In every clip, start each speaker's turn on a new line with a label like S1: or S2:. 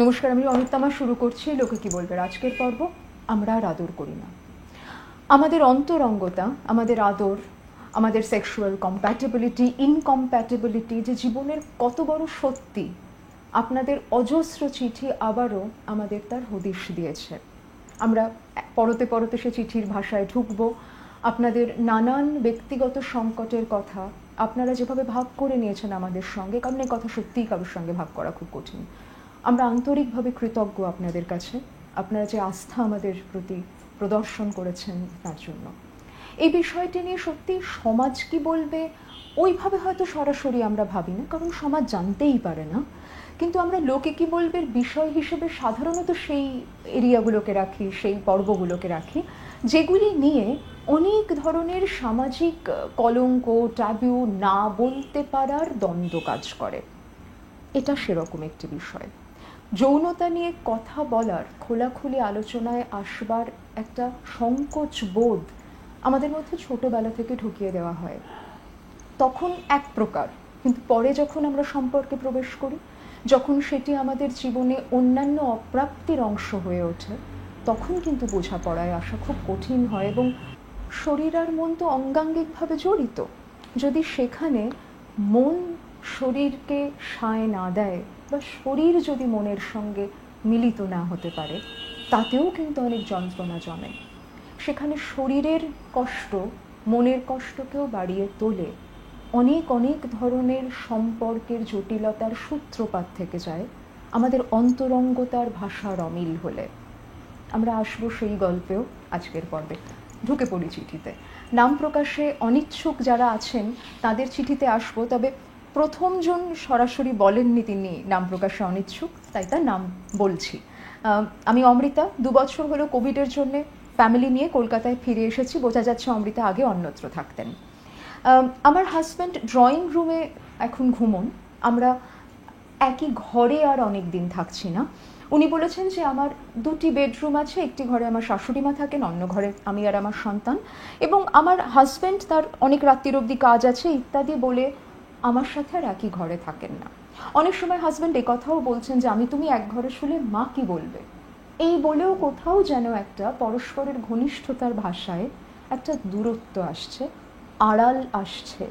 S1: নমস্কার, আমি অনিতামা শুরু করছি লোকে কি বলবে আজকের পর্ব। আমরা আর আদর করি না। আমাদের অন্তরঙ্গতা, আমাদের আদর, আমাদের সেক্সুয়াল কম্প্যাটেবিলিটি, ইনকম্প্যাটেবিলিটি যে জীবনের কত বড় সত্যি, আপনাদের অজস্র চিঠি আবারও আমাদের তার হদিশ দিয়েছে। আমরা পরতে পরতে সে চিঠির ভাষায় ঢুকবো। আপনাদের নানান ব্যক্তিগত সংকটের কথা আপনারা যেভাবে ভাগ করে নিয়েছেন আমাদের সঙ্গে, কারণ এই কথা সত্যিই কারোর সঙ্গে ভাগ করা খুব কঠিন। আমরা আন্তরিকভাবে কৃতজ্ঞ আপনাদের কাছে, আপনারা যে আস্থা আমাদের প্রতি প্রদর্শন করেছেন তার জন্য। এই বিষয়টি নিয়ে সত্যি সমাজ কি বলবে ওইভাবে হয়তো সরাসরি আমরা ভাবি না, কারণ সমাজ জানতেই পারে না। কিন্তু আমরা লোকে কি বলবে বিষয় হিসেবে সাধারণত সেই এরিয়াগুলোকে রাখি, সেই পর্বগুলোকে রাখি যেগুলি নিয়ে অনেক ধরনের সামাজিক কলঙ্ক, ট্যাবু, না বলতে পারার দ্বন্দ্ব কাজ করে। এটা সেরকম একটি বিষয়। যৌনতা নিয়ে কথা বলার, খোলাখুলি আলোচনায় আসবার একটা সংকোচ বোধ আমাদের মধ্যে ছোটবেলা থেকে ঢুকিয়ে দেওয়া হয়। তখন এক প্রকার, কিন্তু পরে যখন আমরা সম্পর্কে প্রবেশ করি, যখন সেটি আমাদের জীবনে অন্যান্য অপ্রাপ্তির অংশ হয়ে ওঠে, তখন কিন্তু বোঝাপড়ায় আসা খুব কঠিন হয়। এবং শরীর আর মন তো অঙ্গাঙ্গিকভাবে জড়িত। যদি সেখানে মন শরীরকে সায় না দেয় বা শরীর যদি মনের সঙ্গে মিলিত না হতে পারে, তাতেও কিন্তু অনেক যন্ত্রণা জমে। সেখানে শরীরের কষ্ট মনের কষ্টকেও বাড়িয়ে তোলে। অনেক অনেক ধরনের সম্পর্কের জটিলতার সূত্রপাত থেকে যায় আমাদের অন্তরঙ্গতার ভাষার অমিল হলে। আমরা আসবো সেই গল্পেও আজকের পর্বে। ঢুকে পড়ি চিঠিতে। নাম প্রকাশে অনিচ্ছুক যারা আছেন তাদের চিঠিতে আসবো, তবে প্রথমজন সরাসরি বলেননি তিনি নাম প্রকাশে অনিচ্ছুক, তাই তার নাম বলছি। আমি অমৃতা, 2 বছর হলো কোভিডের জন্য ফ্যামিলি নিয়ে কলকাতায় ফিরে এসেছি। বোঝা যাচ্ছে অমৃতা আগে অন্যত্র থাকতেন। আমার হাজব্যান্ড ড্রয়িং রুমে এখন ঘুমন। আমরা একই ঘরে আর অনেক দিন থাকছি না। উনি বলেছেন যে আমার 2টি বেডরুম আছে, একটি ঘরে আমার শাশুড়ি মা থাকেন, অন্য ঘরে আমি আর আমার সন্তান, এবং আমার হাজব্যান্ড তার অনেক রাত্রির অবধি কাজ আছে ইত্যাদি বলে আমার সাথে আর একই ঘরে থাকেন না। অনেক সময় হাজব্যান্ড কথাও বলছেন যে আমি তুমি এক ঘরে শুলে মা কি বলবে, এই বলেও কোথাও যেন একটা পরস্পরের ঘনিষ্ঠতার ভাষায় একটা দূরত্ব আসছে, আড়াল আসছে।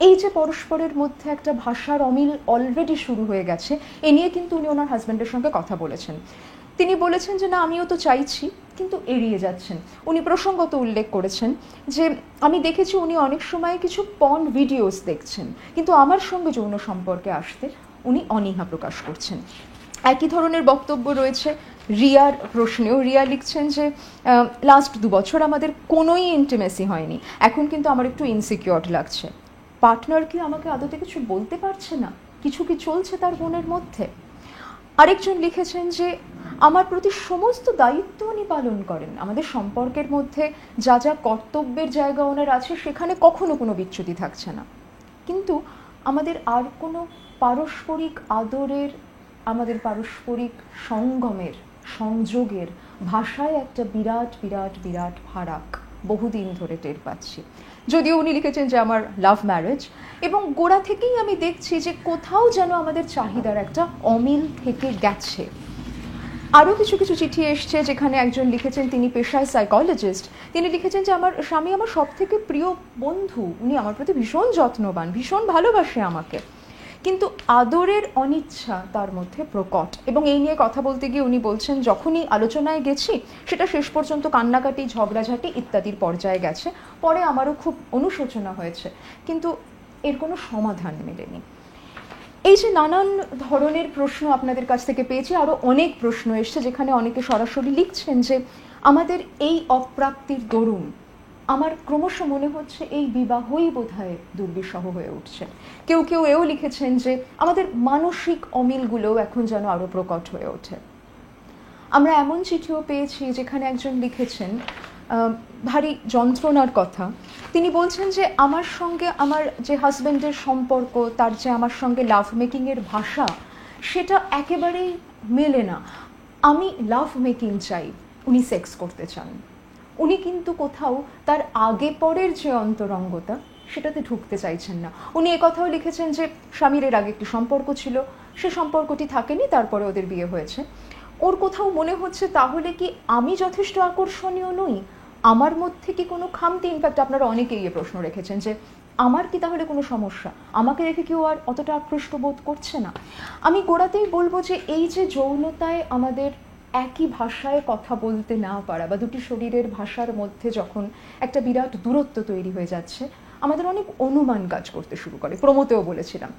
S1: এই যে পরস্পরের মধ্যে একটা ভাষার অমিল অলরেডি শুরু হয়ে গেছে, এ নিয়ে কিন্তু উনি ওনার হাজব্যান্ডের সঙ্গে কথা বলেছেন। তিনি বলেছেন যে না, আমিও তো চাইছি, কিন্তু এড়িয়ে যাচ্ছেন। উনি প্রসঙ্গত উল্লেখ করেছেন যে আমি দেখেছি উনি অনেক সময় কিছু পর্ন ভিডিওস দেখছেন, কিন্তু আমার সঙ্গে যৌন সম্পর্কে আসতে উনি অনীহা প্রকাশ করছেন। একই ধরনের বক্তব্য রয়েছে রিয়ার প্রশ্নেও। রিয়া লিখছেন যে লাস্ট 2 বছর আমাদের কোনোই ইন্টিমেসি হয়নি, এখন কিন্তু আমার একটু ইনসিকিউর লাগছে। পার্টনার কি আমাকে আদতে কিছু বলতে পারছে না, কিছু কি চলছে তার মনের মধ্যে। আরেকজন লিখেছেন যে আমার প্রতি সমস্ত দায়িত্ব উনি পালন করেন, আমাদের সম্পর্কের মধ্যে যা যা কর্তব্যের জায়গা ওনার আছে সেখানে কখনো কোনো বিচ্যুতি থাকছে না, কিন্তু আমাদের আর কোনো পারস্পরিক আদরের, আমাদের পারস্পরিক সঙ্গমের, সংযোগের ভাষায় একটা বিরাট বিরাট বিরাট ফারাক বহুদিন ধরে টের পাচ্ছি। যদিও উনি লিখেছেন যে আমার লাভ ম্যারেজ, এবং গোড়া থেকেই আমি দেখছি যে কোথাও যেন আমাদের চাহিদার একটা অমিল থেকে গেছে। আরও কিছু কিছু চিঠি এসছে যেখানে একজন লিখেছেন, তিনি পেশায় সাইকোলজিস্ট। তিনি লিখেছেন যে আমার স্বামী আমার সব থেকে প্রিয় বন্ধু, উনি আমার প্রতি ভীষণ যত্নবান, ভীষণ ভালোবাসে আমাকে, কিন্তু আদরের অনিচ্ছা তার মধ্যে প্রকট। এবং এই নিয়ে কথা বলতে গিয়ে উনি বলছেন যখনই আলোচনায় গেছি সেটা শেষ পর্যন্ত কান্নাকাটি, ঝগড়াঝাটি ইত্যাদির পর্যায়ে গেছে। পরে আমারও খুব অনুশোচনা হয়েছে, কিন্তু এর কোনো সমাধান মেলেনি। এই যে নানান ধরনের প্রশ্ন আপনাদের কাছ থেকে পেয়েছি, আরও অনেক প্রশ্ন এসছে যেখানে অনেকে সরাসরি লিখছেন যে আমাদের এই অপ্রাপ্তির দরুন আমার ক্রমশ মনে হচ্ছে এই বিবাহই বোধহয় দুর্বিষহ হয়ে উঠছে। কেউ কেউ এও লিখেছেন যে আমাদের মানসিক অমিলগুলোও এখন যেন আরও প্রকট হয়ে ওঠে। আমরা এমন চিঠিও পেয়েছি যেখানে একজন লিখেছেন ভারী যন্ত্রণার কথা। তিনি বলছেন যে আমার সঙ্গে আমার যে হাজব্যান্ডের সম্পর্ক, তার যে আমার সঙ্গে লাভ মেকিংয়ের ভাষা, সেটা একেবারেই মেলে না। আমি লাভ মেকিং চাই, উনি সেক্স করতে চান। উনি কিন্তু কোথাও তার আগে পরের যে অন্তরঙ্গতা সেটাতে ঢুকতে চাইছেন না। উনি একথাও লিখেছেন যে স্বামীর এর আগে একটি সম্পর্ক ছিল, সে সম্পর্কটি থাকেনি, তারপরে ওদের বিয়ে হয়েছে। ওর কোথাও মনে হচ্ছে তাহলে কি আমি যথেষ্ট আকর্ষণীয় নই, আমার মধ্যে কি কোনো খামতি? ইনফ্যাক্ট আপনারা অনেকেই এই প্রশ্ন রেখেছেন যে আমার কি তাহলে কোনো সমস্যা, আমাকে দেখে কেউ আর অতটা আকৃষ্ট বোধ করছে না। আমি গোড়াতেই বলবো যে এই যে যৌনতায় আমাদের একই ভাষায় কথা বলতে না পারা বা দুটি শরীরের ভাষার মধ্যে যখন একটা বিরাট দূরত্ব তৈরি হয়ে যাচ্ছে, আমাদের অনেক অনুমান কাজ করতে শুরু করে। প্রমোতেও বলেছিলাম,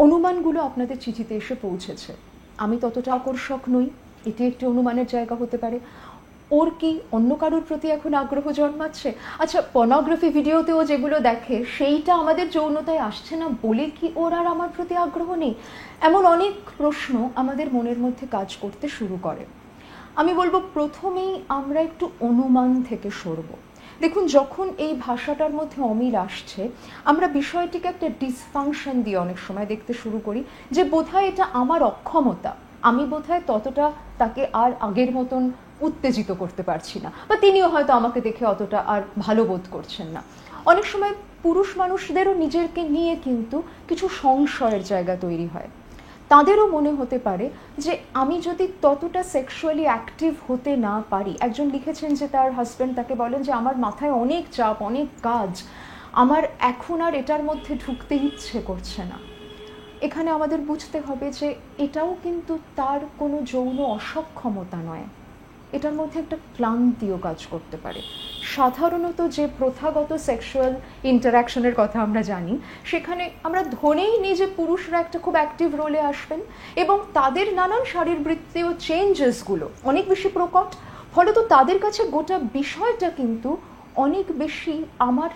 S1: অনুমানগুলো আপনাদের চিঠিতে এসে পৌঁছেছে। আমি ততটা আকর্ষক নই, এটি একটি অনুমানের জায়গা হতে পারে। ওর কি অন্য কারোর প্রতি এখন আগ্রহ জন্মাচ্ছে? আচ্ছা, পর্নোগ্রাফি ভিডিওতেও যেগুলো দেখে সেইটা আমাদের যৌনতায় আসছে না বলে কি ওর আর আমার প্রতি আগ্রহ নেই? এমন অনেক প্রশ্ন আমাদের মনের মধ্যে কাজ করতে শুরু করে। আমি বলবো প্রথমেই আমরা একটু অনুমান থেকে সরব। দেখুন, যখন এই ভাষাটার মধ্যে অমিল আসছে, আমরা বিষয়টিকে একটা ডিসফাংশন দিয়ে অনেক সময় দেখতে শুরু করি যে বোধহয় এটা আমার অক্ষমতা, আমি বোধহয় ততটা তাকে আর আগের মতন উত্তেজিত করতে পারছি না, বা তিনিও হয়তো আমাকে দেখে অতটা আর ভালো বোধ করছেন না। অনেক সময় পুরুষ মানুষদেরও নিজেকে নিয়ে কিন্তু কিছু সংশয়ের জায়গা তৈরি হয়। তাদেরও মনে হতে পারে যে আমি যদি ততটা সেক্সুয়ালি অ্যাক্টিভ হতে না পারি। একজন লিখেছেন যে তার হাজব্যান্ড তাকে বলেন যে আমার মাথায় অনেক চাপ, অনেক কাজ, আমার এখন আর এটার মধ্যে ঢুকতে ইচ্ছে করছে না। এখানে আমাদের বুঝতে হবে যে এটাও কিন্তু তার কোনো যৌন অসক্ষমতা নয়, এটার মধ্যে একটা ক্লান্তিও কাজ করতে পারে। সাধারণত যে প্রথাগত সেক্সুয়াল ইন্টারাকশনের কথা আমরা জানি, সেখানে আমরা ধরেই নিই যে পুরুষরা একটা খুব অ্যাক্টিভ রোলে আসবেন এবং তাদের নানান শারীরবৃত্তীয় চেঞ্জেসগুলো অনেক বেশি প্রকট, ফলে তো তাদের কাছে গোটা বিষয়টা কিন্তু অনেক বেশি আমার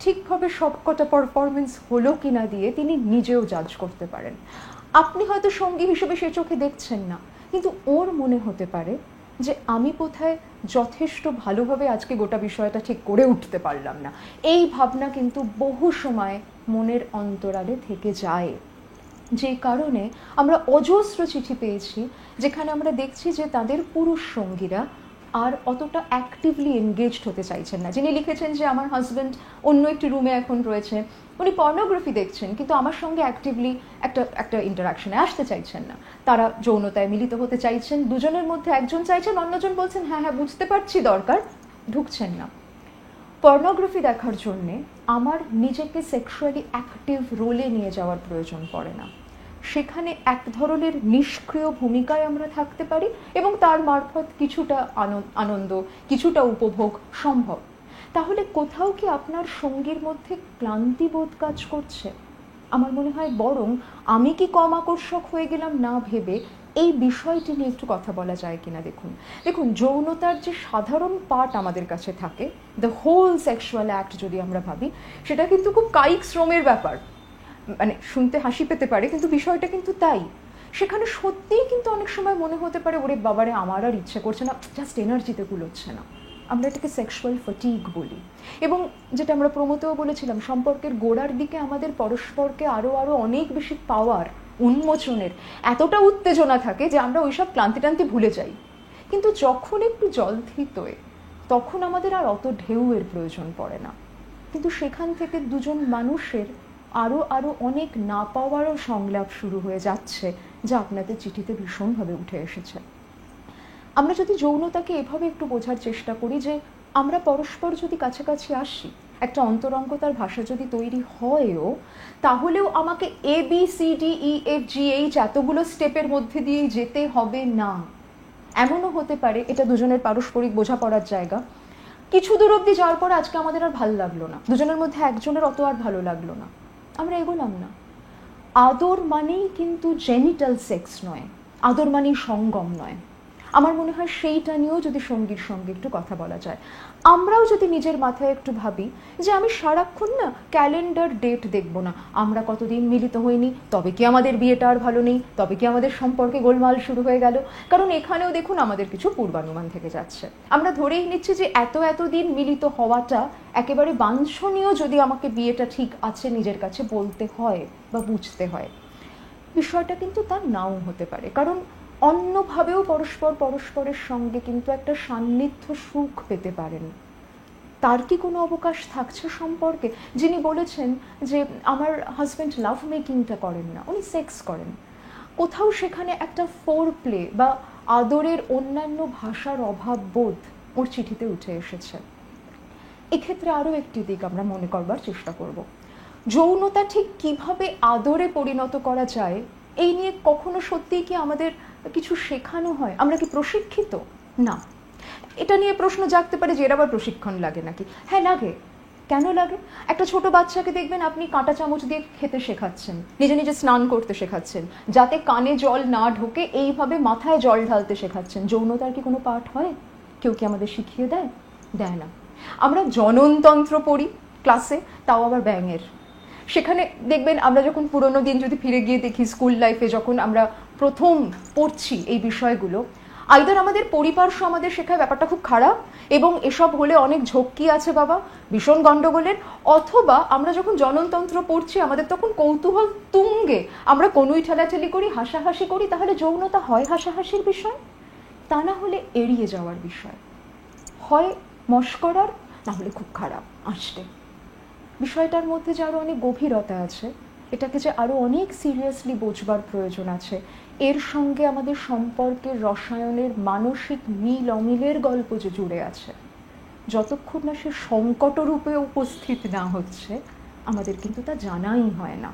S1: ঠিকভাবে সবকটা পারফরমেন্স হলো কিনা দিয়ে তিনি নিজেও জাজ করতে পারেন। আপনি হয়তো সঙ্গী হিসেবে সে চোখে দেখছেন না, কিন্তু ওর মনে হতে পারে যে আমি বোধহয় যথেষ্ট ভালোভাবে আজকে গোটা বিষয়টা ঠিক করে উঠতে পারলাম না। এই ভাবনা কিন্তু বহু সময় মনের অন্তরালে থেকে যায়, যে কারণে আমরা অজস্র চিঠি পেয়েছি যেখানে আমরা দেখছি যে তাদের পুরুষ সঙ্গীরা আর অতটা অ্যাক্টিভলি এনগেজড হতে চাইছেন না। যিনি লিখেছেন যে আমার হাজব্যান্ড অন্য একটি রুমে এখন রয়েছে, উনি পর্নোগ্রাফি দেখছেন কিন্তু আমার সঙ্গে অ্যাক্টিভলি একটা ইন্টারাকশনে আসতে চাইছেন না। তারা যৌনতায় মিলিত হতে চাইছেন, দুজনের মধ্যে একজন চাইছেন, অন্যজন বলছেন হ্যাঁ হ্যাঁ বুঝতে পারছি দরকার, ঢুকছেন না। পর্নোগ্রাফি দেখার জন্যে আমার নিজেকে সেক্সুয়ালি অ্যাক্টিভ রোলে নিয়ে যাওয়ার প্রয়োজন পড়ে না। সেখানে এক ধরনের নিষ্ক্রিয় ভূমিকায় আমরা থাকতে পারি এবং তার মারফত কিছুটা আনন্দ, কিছুটা উপভোগ সম্ভব। তাহলে কোথাও কি আপনার সঙ্গীর মধ্যে ক্লান্তিবোধ কাজ করছে? আমার মনে হয় বরং আমি কি কম আকর্ষক হয়ে গেলাম না ভেবে এই বিষয়টি নিয়ে একটু কথা বলা যায় কিনা। দেখুন যৌনতার যে সাধারণ পার্ট আমাদের কাছে থাকে, দ্য হোল সেক্সুয়াল অ্যাক্ট যদি আমরা ভাবি, সেটা কিন্তু খুব কায়িক শ্রমের ব্যাপার। মানে শুনতে হাসি পেতে পারে কিন্তু বিষয়টা কিন্তু তাই। সেখানে সত্যিই কিন্তু অনেক সময় মনে হতে পারে ওরে বাবারে আমার আর ইচ্ছে করছে না, জাস্ট এনার্জিতে কুলোচ্ছে না। আমরা এটাকে সেক্সুয়াল ফ্যাটিগ বলি। এবং যেটা আমরা প্রমোতেও বলেছিলাম, সম্পর্কের গোড়ার দিকে আমাদের পরস্পরকে আরও অনেক বেশি পাওয়ার, উন্মোচনের এতটা উত্তেজনা থাকে যে আমরা ওইসব ক্লান্তি টান্তি ভুলে যাই। কিন্তু যখন একটু জল থিতোয় তখন আমাদের আর অত ঢেউয়ের প্রয়োজন পড়ে না। কিন্তু সেখান থেকে দুজন মানুষের আরও অনেক না পাওয়ারও সংলাপ শুরু হয়ে যাচ্ছে, যা আপনাদের চিঠিতে ভীষণভাবে উঠে এসেছে। আমরা যদি যৌনতাকে এভাবে একটু বোঝার চেষ্টা করি যে আমরা পরস্পর যদি কাছাকাছি আসি, একটা অন্তরঙ্গতার ভাষা যদি তৈরি হয়ও, তাহলেও আমাকে ABCDEFGH এতগুলো স্টেপের মধ্যে দিয়ে যেতে হবে না। এমনও হতে পারে এটা দুজনের পারস্পরিক বোঝাপড়ার জায়গা, কিছু দূর অবধি যাওয়ার পর আজকে আমাদের আর ভালো লাগলো না, দুজনের মধ্যে একজনের অত আর ভালো লাগলো না, আমরা এগোলাম না। আদর মানেই কিন্তু জেনিটাল সেক্স নয়, আদর মানেই সঙ্গম নয়। আমার মনে হয় সেইটা নিয়েও যদি সঙ্গীর সঙ্গে একটু কথা বলা যায়। আমরাও যদি নিজের মাথায় একটু ভাবি যে আমি সারাক্ষণ না ক্যালেন্ডার ডেট দেখবো না, আমরা কতদিন মিলিত হইনি, তবে কি আমাদের বিয়েটা আর ভালো নেই, তবে কি আমাদের সম্পর্কে গোলমাল শুরু হয়ে গেল। কারণ এখানেও দেখুন আমাদের কিছু পূর্বানুমান থেকে যাচ্ছে। আমরা ধরেই নিচ্ছি যে এতদিন মিলিত হওয়াটা একেবারে বাঞ্ছনীয় যদি আমাকে বিয়েটা ঠিক আছে নিজের কাছে বলতে হয় বা বুঝতে হয়। বিষয়টা কিন্তু তা নাও হতে পারে, কারণ অন্যভাবেও পরস্পরের সঙ্গে কিন্তু একটা সান্নিধ্য সুখ পেতে পারেন। তার কি কোনো অবকাশ থাকছে সম্পর্কে? যিনি বলেছেন যে আমার হাজব্যান্ড লাভ মেকিংটা করেন না, উনি সেক্স করেন। কোথাও সেখানে একটা ফোরপ্লে বা আদরের অন্যান্য ভাষার অভাব বোধ ওর চিঠিতে উঠে এসেছে। এক্ষেত্রে আরও একটি দিক আমরা মনে করবার চেষ্টা করব। যৌনতা ঠিক কিভাবে আদরে পরিণত করা যায় এই নিয়ে কখনো সত্যিই কি আমাদের কিছু শেখানো হয়? আমরা কি প্রশিক্ষিত? না। এটা নিয়ে প্রশ্ন জাগতে পারে যে এর আবার প্রশিক্ষণ লাগে নাকি। হ্যাঁ লাগে। কেন লাগে? একটা ছোট বাচ্চাকে দেখবেন আপনি কাঁটা চামচ দিয়ে খেতে শেখাচ্ছেন, নিজে নিজে স্নান করতে শেখাচ্ছেন, যাতে কানে জল না ঢোকে এইভাবে মাথায় জল ঢালতে শেখাচ্ছেন। যৌনতার কি কোনো পাঠ হয়? কেউ কি আমাদের শিখিয়ে দেয়? দেয় না। আমরা জননতন্ত্র পড়ি ক্লাসে, তাও আবার ব্যাঙের। সেখানে দেখবেন আমরা যখন পুরোনো দিন যদি ফিরে গিয়ে দেখি স্কুল লাইফে যখন আমরা প্রথম পড়ছি এই বিষয়গুলো, আইদার আমাদের পরিপার্শ্ব আমাদের শেখায় ব্যাপারটা খুব খারাপ এবং এসব হলে অনেক ঝক্কি আছে বাবা, ভীষণ গণ্ডগোলের, অথবা আমরা যখন জননতন্ত্র পড়ছি আমাদের তখন কৌতূহল তুঙ্গে, আমরা কনুই ঠেলাঠেলি করি, হাসাহাসি করি। তাহলে যৌনতা হয় হাসাহাসির বিষয়, তা না হলে এড়িয়ে যাওয়ার বিষয়, হয় মস্করার, না হলে খুব খারাপ আসতে। বিষয়টার মধ্যে যে আরও অনেক গভীরতা আছে, এটাকে যে আরও অনেক সিরিয়াসলি বোঝবার প্রয়োজন আছে। এর সঙ্গে আমাদের সম্পর্কের রসায়নের মানসিক মিল অমিলের গল্প যে জুড়ে আছে, যতক্ষণ না সে সংকটরূপে উপস্থিত না হচ্ছে আমাদের কিন্তু তা জানাই হয় না।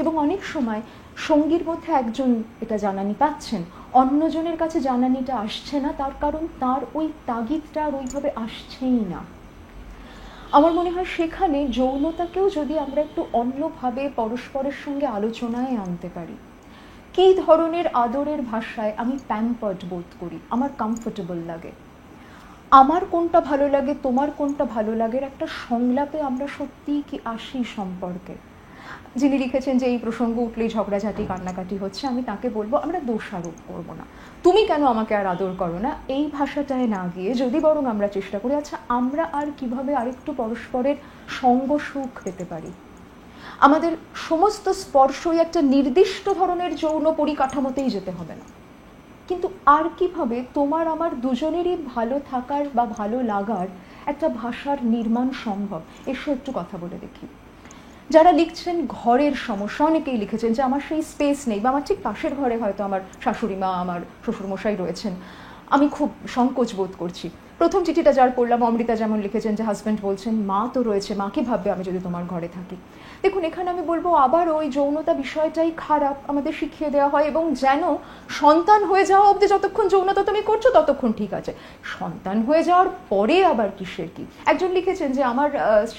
S1: এবং অনেক সময় সঙ্গীর মধ্যে একজন এটা জানানি পাচ্ছেন, অন্যজনের কাছে জানানিটা আসছে না, তার কারণ তার ওই তাগিদটা আর ওইভাবে আসছেই না। আমার মনে হয় সেখানে যৌনতাকেও যদি আমরা একটু অন্যভাবে পরস্পরের সঙ্গে আলোচনায় আনতে পারি, কী ধরনের আদরের ভাষায় আমি প্যাম্পার্ড বোধ করি, আমার কমফোর্টেবল লাগে, আমার কোনটা ভালো লাগে, তোমার কোনটা ভালো লাগে, একটা সংলাপে আমরা সত্যিই কি আসি সম্পর্কে। যিনি লিখেছেন যে এই প্রসঙ্গ উঠলেই ঝগড়াঝাটি কান্নাকাটি হচ্ছে, আমি তাকে বলবো আমরা দোষারোপ করবো না, তুমি কেন আমাকে আর আদর করো না, এই ভাষাটায় না গিয়ে যদি বরং আমরা চেষ্টা করি আচ্ছা আমরা আর কিভাবে আরেকটু পরস্পরের সঙ্গ সুখ পেতে পারি। আমাদের সমস্ত স্পর্শই একটা নির্দিষ্ট ধরনের যৌন পরিকাঠামোতেই যেতে হবে না, কিন্তু আর কিভাবে তোমার আমার দুজনেরই ভালো থাকার বা ভালো লাগার একটা ভাষার নির্মাণ সম্ভব, এসো একটু কথা বলে দেখি। যারা লিখছেন ঘরের সমস্যা, অনেকেই লিখেছেন যে আমার সেই স্পেস নেই, বা আমার ঠিক পাশের ঘরে হয়তো আমার শাশুড়ি মা আমার শ্বশুরমশাই রয়েছেন, আমি খুব সংকোচ বোধ করছি। প্রথম চিঠিটা যার পড়লাম অমৃতা যেমন লিখেছেন যে হাজব্যান্ড বলছেন মা তো রয়েছে, মা কি ভাববে আমি যদি তোমার ঘরে থাকি। দেখুন এখানে আমি বলবো আবার ওই যৌনতা বিষয়টাই খারাপ, আমাদের শিখিয়ে দেওয়া হয়, এবং যেন সন্তান হয়ে যাওয়া অবধি যতক্ষণ যৌনতা তুমি করছো ততক্ষণ ঠিক আছে, সন্তান হয়ে যাওয়ার পরে আবার কিসের কি। একজন লিখেছেন যে আমার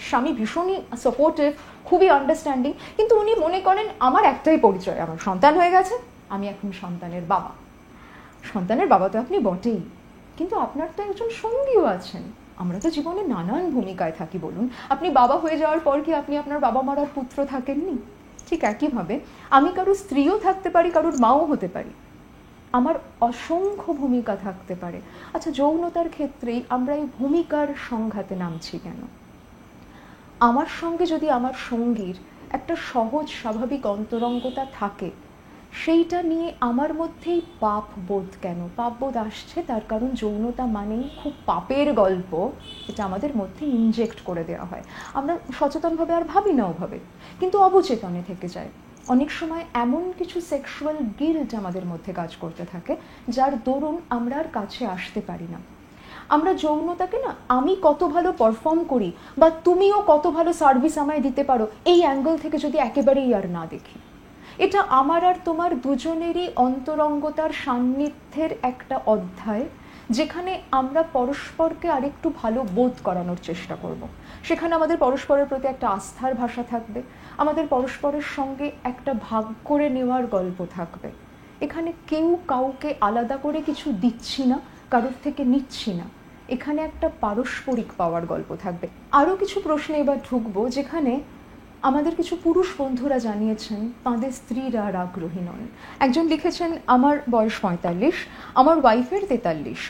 S1: স্বামী ভীষণই সাপোর্টিভ, খুবই আন্ডারস্ট্যান্ডিং, কিন্তু উনি মনে করেন আমার একটাই পরিচয়, আমার সন্তান হয়ে গেছে, আমি এখন সন্তানের বাবা। সন্তানের বাবা তো আপনি বটেই, কিন্তু আপনার তো একজন সঙ্গীও আছেন, আমরা তো জীবনে নানান ভূমিকায় থাকি, বলুন আপনি বাবা হয়ে যাওয়ার পর কি আপনি আপনার বাবা মারার পুত্র থাকেননি? ঠিক একইভাবে আমি কারোর স্ত্রীও থাকতে পারি, কারোর মাও হতে পারি, আমার অসংখ্য ভূমিকা থাকতে পারে। আচ্ছা যৌনতার ক্ষেত্রেই আমরা এই ভূমিকার সংঘাতে নামছি কেন? আমার সঙ্গে যদি আমার সঙ্গীর একটা সহজ স্বাভাবিক অন্তরঙ্গতা থাকে, সেইটা নিয়ে আমার মধ্যেই পাপ বোধ কেন? পাপ বোধ আসছে তার কারণ যৌনতা মানেই খুব পাপের গল্প, এটা আমাদের মধ্যে ইনজেক্ট করে দেওয়া হয়, আমরা সচেতনভাবে আর ভাবি না ওভাবে, কিন্তু অবচেতনে থেকে যায়। অনেক সময় এমন কিছু সেক্সুয়াল গিল্ট আমাদের মধ্যে কাজ করতে থাকে যার দরুন আমরা আর কাছে আসতে পারি না। আমরা যৌনতাকে না আমি কত ভালো পারফর্ম করি বা তুমিও কত ভালো সার্ভিস আমায় দিতে পারো এই অ্যাঙ্গেল থেকে যদি একেবারেই আর না দেখি, এটা আমার আর তোমার দুজনেরই অন্তরঙ্গতার সান্নিধ্যের একটা অধ্যায়, যেখানে আমরা পরস্পরকে আরেকটু ভালো বোধ করানোর চেষ্টা করব। সেখানে আমাদের পরস্পরের প্রতি একটা আস্থার ভাষা থাকবে, আমাদের পরস্পরের সঙ্গে একটা ভাগ করে নেওয়ার গল্প থাকবে। এখানে কেউ কাউকে আলাদা করে কিছু দিচ্ছি না, কারোর থেকে নিচ্ছি না, এখানে একটা পারস্পরিক পাওয়ার গল্প থাকবে। আরও কিছু প্রশ্নে এবার ঢুকবো, যেখানে আমাদের কিছু পুরুষ বন্ধুরা জানিয়েছেন তাঁদের স্ত্রীরা আর আগ্রহী নন। একজন লিখেছেন আমার বয়স 45, আমার ওয়াইফের 43,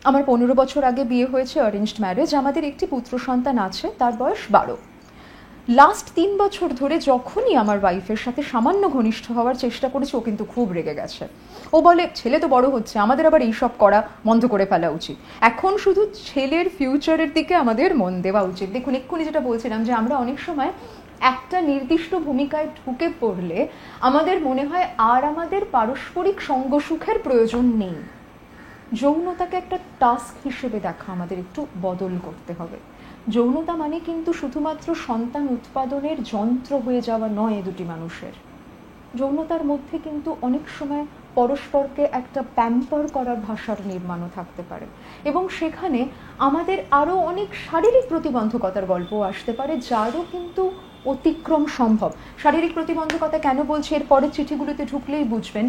S1: আমার 15 বছর আগে বিয়ে হয়েছে, অ্যারেঞ্জড ম্যারেজ, আমাদের একটি পুত্র সন্তান আছে, তার বয়স 12। লাস্ট 3 বছর ধরে যখনই আমার ওয়াইফের সাথে সামান্য ঘনিষ্ঠ হওয়ার চেষ্টা করেছে ও কিন্তু খুব রেগে গেছে। ও বলে ছেলে তো বড় হচ্ছে, আমাদের আবার এইসব করা বন্ধ করে ফেলা উচিত, এখন শুধু ছেলের ফিউচারের দিকে আমাদের মন দেওয়া উচিত। দেখুন এক্ষুনি যেটা বলছিলাম যে আমরা অনেক সময় একটা নির্দিষ্ট ভূমিকায় ঢুকে পড়লে আমাদের মনে হয় আর আমাদের পারস্পরিক সঙ্গ সুখের প্রয়োজন নেই। যৌনতাকে একটা টাস্ক হিসেবে দেখা আমাদের একটু বদল করতে হবে। যৌনতা মানে কিন্তু শুধুমাত্র সন্তান উৎপাদনের যন্ত্র হয়ে যাওয়া নয় দুটি মানুষের। যৌনতার মধ্যে কিন্তু অনেক সময় পরস্পরকে একটা প্যাম্পার করার ভাষার নির্মাণও থাকতে পারে, এবং সেখানে আমাদের আরও অনেক শারীরিক প্রতিবন্ধকতার গল্পও আসতে পারে, যারও কিন্তু অতিক্রম সম্ভব। শারীরিক প্রতিবন্ধকতা কেন বলছি এর পরের চিঠিগুলোতে ঢুকলেই বুঝবেন,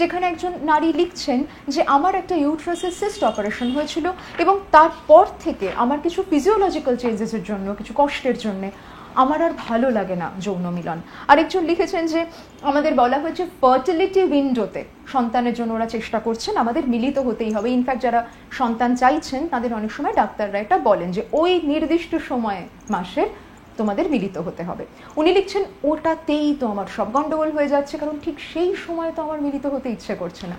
S1: যেখানে একজন নারী লিখছেন যে আমার একটা ইউট্রাসের সিস্ট অপারেশন হয়েছিল এবং তারপর থেকে আমার কিছু ফিজিওলজিক্যাল চেঞ্জেসের জন্য, কিছু কষ্টের জন্যে আমার আর ভালো লাগে না যৌন মিলন। আরেকজন লিখেছেন যে আমাদের বলা হয়েছে ফার্টিলিটি উইন্ডোতে সন্তানের জন্য ওরা চেষ্টা করছেন, আমাদের মিলিত হতেই হবে। ইনফ্যাক্ট যারা সন্তান চাইছেন তাদের অনেক সময় ডাক্তাররা এটা বলেন যে ওই নির্দিষ্ট সময়ে মাসের তোমাদের মিলিত হতে হবে। উনি লিখছেন ওটাতেই তো আমার সব গন্ডগোল হয়ে যাচ্ছে, কারণ ঠিক সেই সময় তো আমার মিলিত হতে ইচ্ছে করছে না।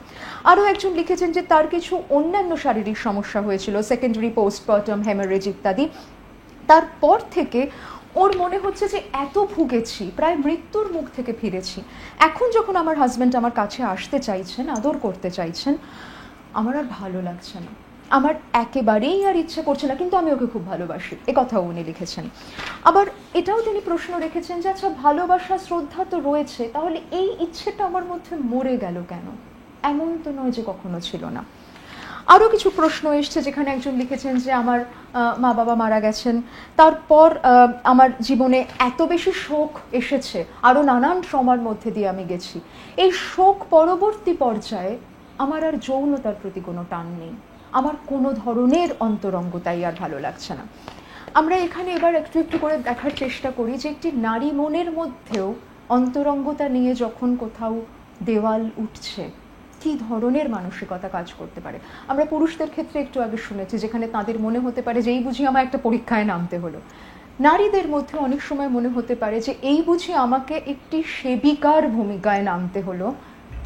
S1: আরও একজন লিখেছেন যে তার কিছু অন্যান্য শারীরিক সমস্যা হয়েছিল, সেকেন্ডারি পোস্টপার্টাম হেমারেজ ইত্যাদি। তারপর থেকে ওর মনে হচ্ছে যে এত ভুগেছি, প্রায় মৃত্যুর মুখ থেকে ফিরেছি, এখন যখন আমার হাজব্যান্ড আমার কাছে আসতে চাইছেন, আদর করতে চাইছেন, আমার আর ভালো লাগছে না, আমার একেবারেই আর ইচ্ছে করছে না, কিন্তু আমি ওকে খুব ভালোবাসি, এ কথাও উনি লিখেছেন। আবার এটাও তিনি প্রশ্ন রেখেছেন যে আচ্ছা ভালোবাসা শ্রদ্ধা তো রয়েছে, তাহলে এই ইচ্ছেটা আমার মধ্যে মরে গেল কেন? এমন তো নয় যে কখনো ছিল না। আরও কিছু প্রশ্ন এসছে, যেখানে একজন লিখেছেন যে আমার মা বাবা মারা গেছেন, তারপর আমার জীবনে এত বেশি শোক এসেছে, আরও নানান ট্রমার মধ্যে দিয়ে আমি গেছি, এই শোক পরবর্তী পর্যায়ে আমার আর যৌনতার প্রতি কোনো টান নেই, আমার কোনো ধরনের অন্তরঙ্গতাই আর ভালো লাগছে না। আমরা এখানে এবার একটু একটু করে দেখার চেষ্টা করি যে একটি নারী মনের মধ্যেও অন্তরঙ্গতা নিয়ে যখন কোথাও দেওয়াল উঠছে, কী ধরনের মানসিকতা কাজ করতে পারে। আমরা পুরুষদের ক্ষেত্রে একটু আগে শুনেছি, যেখানে তাদের মনে হতে পারে যে এই বুঝি আমার একটা পরীক্ষায় নামতে হলো। নারীদের মধ্যে অনেক সময় মনে হতে পারে যে এই বুঝি আমাকে একটি সেবিকার ভূমিকায় নামতে হলো,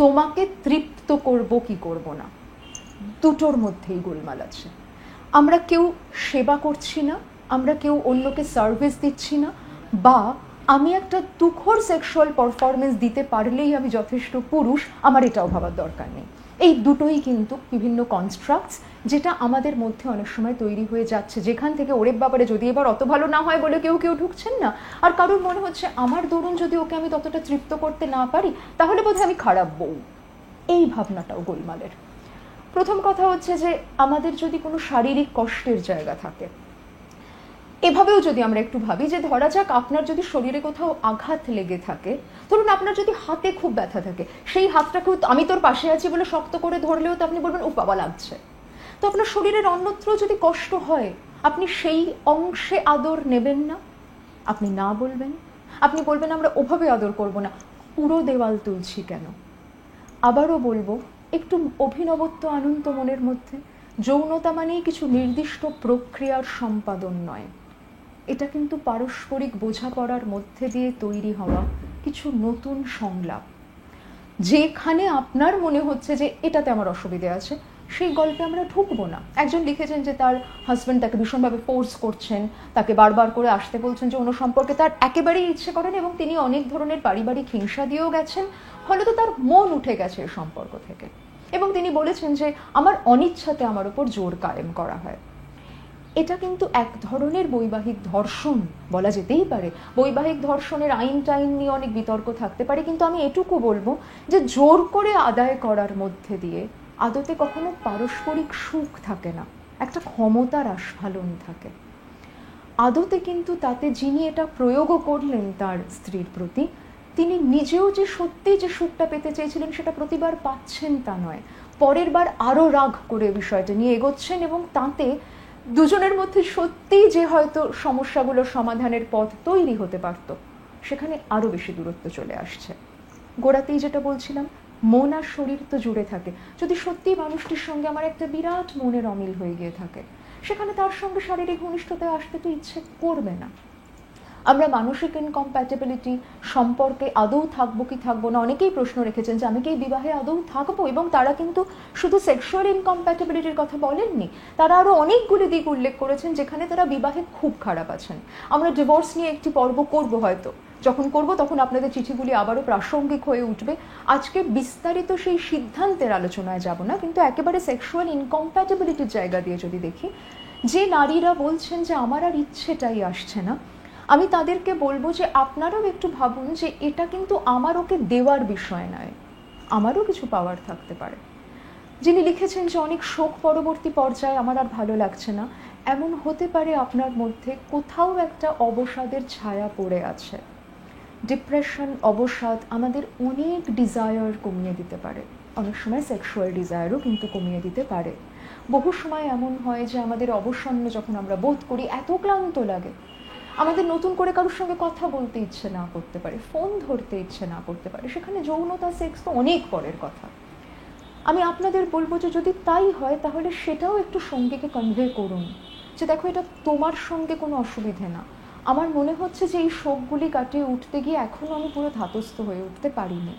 S1: তোমাকে তৃপ্ত করব কি করব না, দুটোর মধ্যেই গোলমাল আছে। আমরা কেউ সেবা করছি না, আমরা কেউ অন্যকে সার্ভিস দিচ্ছি না, বা আমি একটা তুখোর সেক্সুয়াল পারফরমেন্স দিতে পারলেই আমি যথেষ্ট পুরুষ, আমার এটাও ভাবার দরকার নেই। এই দুটোই কিন্তু বিভিন্ন কনস্ট্রাক্টস, যেটা আমাদের মধ্যে অনেক সময় তৈরি হয়ে যাচ্ছে, যেখান থেকে ওরে বাবারে যদি এবার অত ভালো না হয় বলে কেউ কেউ ঢুকছেন না, আর কারোর মনে হচ্ছে আমার দরুন যদি ওকে আমি ততটা তৃপ্ত করতে না পারি তাহলে বোধহয় আমি খারাপ বউ। এই ভাবনাটাও গোলমালের। প্রথম কথা হচ্ছে যে আমাদের যদি কোনো শারীরিক কষ্টের জায়গা থাকে, এভাবেও যদি আমরা একটু ভাবি যে ধরা যাক আপনার যদি শরীরে কোথাও আঘাত লেগে থাকে, ধরুন আপনার যদি হাতে খুব ব্যথা থাকে, সেই হাতটাকেও আমি তোর পাশে আছি বলে শক্ত করে ধরলেও তো আপনি বলবেন ও বাবা লাগছে। তো আপনার শরীরের অন্যত্র যদি কষ্ট হয়, আপনি সেই অংশে আদর নেবেন না, আপনি না বলবেন, আপনি বলবেন আমরা ওভাবে আদর করব না, পুরো দেওয়াল তুলছি কেন। আবারও বলবো, একটু অভিনবত্ব আনন্দ মনের মধ্যে। যৌনতা মানেই কিছু নির্দিষ্ট প্রক্রিয়ার সম্পাদন নয়, এটা কিন্তু পারস্পরিক বোঝাপড়ার মধ্যে দিয়ে তৈরি হওয়া কিছু নতুন সংলাপ। যেখানে আপনার মনে হচ্ছে যে এটাতে আমার অসুবিধে আছে, সেই গল্পে আমরা ঢুকবো না। একজন লিখেছেন যে তার হাজব্যান্ড তাকে ভীষণভাবে ফোর্স করছেন, তাকে বারবার করে আসতে বলছেন যে অন্য সম্পর্কে তার একেবারেই ইচ্ছে করেন, এবং তিনি অনেক ধরনের পারিবারিক হিংসা দিয়েও গেছেন, ফলে তো তার মন উঠে গেছে এই সম্পর্ক থেকে, এবং তিনি বলেছেন যে আমার অনিচ্ছাতে আমার উপর জোর কায়েম করা হয়। এটা কিন্তু এক ধরনের বৈবাহিক ধর্ষণ বলা যেতেই পারে। বৈবাহিক ধর্ষণের আইন টাইন নিয়ে অনেক বিতর্ক থাকতে পারে, কিন্তু আমি এটুকু বলবো যে জোর করে আদায় করার মধ্যে দিয়ে আদতে কখনো পারস্পরিক সুখ থাকে না, একটা ক্ষমতার আস্ফালন থাকে। আদতে কিন্তু তাতে যিনি এটা প্রয়োগও করলেন তার স্ত্রীর প্রতি, তিনি নিজেও যে সত্যি যে সুখটা পেতে চেয়েছিলেন সেটা প্রতিবার পাচ্ছেন তা নয়, পরের বার আরও রাগ করে বিষয়টা নিয়ে এগোচ্ছেন, এবং তাতে দুজনের মধ্যে সত্যিই যে হয়তো সমস্যাগুলোর সমাধানের পথ তৈরি হতে পারত, সেখানে আরও বেশি দূরত্ব চলে আসছে। গোড়াতেই যেটা বলছিলাম, মন আর শরীর তো জুড়ে থাকে। যদি সত্যি মানুষটির সঙ্গে আমার একটা বিরাট মনের অমিল হয়ে গিয়ে থাকে, সেখানে তার সঙ্গে শারীরিক ঘনিষ্ঠতায় আসতে তো ইচ্ছে করবে না। আমরা মানসিক ইনকম্প্যাটেবিলিটি সম্পর্কে আদৌ থাকবো কি থাকবো না, অনেকেই প্রশ্ন রেখেছেন যে আমি কি এই বিবাহে আদৌ থাকবো, এবং তারা কিন্তু শুধু সেক্সুয়াল ইনকম্প্যাটেবিলিটির কথা বলেননি, তারা আরও অনেকগুলি দিক উল্লেখ করেছেন যেখানে তারা বিবাহে খুব খারাপ আছেন। আমরা ডিভোর্স নিয়ে একটি পর্ব করব হয়তো, যখন করব তখন আপনাদের চিঠিগুলি আবারও প্রাসঙ্গিক হয়ে উঠবে। আজকে বিস্তারিত সেই সিদ্ধান্তের আলোচনায় যাব না, কিন্তু একেবারে সেক্সুয়াল ইনকম্প্যাটেবিলিটির জায়গা দিয়ে যদি দেখি, যে নারীরা বলছেন যে আমার আর ইচ্ছেটাই আসছে না, আমি তাদেরকে বলবো যে আপনারাও একটু ভাবুন যে এটা কিন্তু আমার ওকে দেওয়ার বিষয় নয়, আমারও কিছু পাওয়ার থাকতে পারে। যিনি লিখেছেন যে অনেক শোক পরবর্তী পর্যায়ে আমার আর ভালো লাগছে না, এমন হতে পারে আপনার মধ্যে কোথাও একটা অবসাদের ছায়া পড়ে আছে। ডিপ্রেশন, অবসাদ আমাদের অনেক ডিজায়ার কমিয়ে দিতে পারে, অনেক সময় সেক্সুয়াল ডিজায়ারও কিন্তু কমিয়ে দিতে পারে। বহু সময় এমন হয় যে আমাদের অবসন্ন যখন আমরা বোধ করি, এত ক্লান্ত লাগে, আমাদের নতুন করে কারোর সঙ্গে কথা বলতে ইচ্ছে না করতে পারে, ফোন ধরতে ইচ্ছে না করতে পারে, সেখানে যৌনতা, সেক্স তো অনেক পরের কথা। আমি আপনাদের বলবো যে যদি তাই হয় তাহলে সেটাও একটু সঙ্গীকে কনভে করুন যে দেখো এটা তোমার সঙ্গে কোনো অসুবিধে না, আমার মনে হচ্ছে যে এই শোকগুলি কাটিয়ে উঠতে গিয়ে এখনও আমি পুরো ধাতস্থ হয়ে উঠতে পারিনি,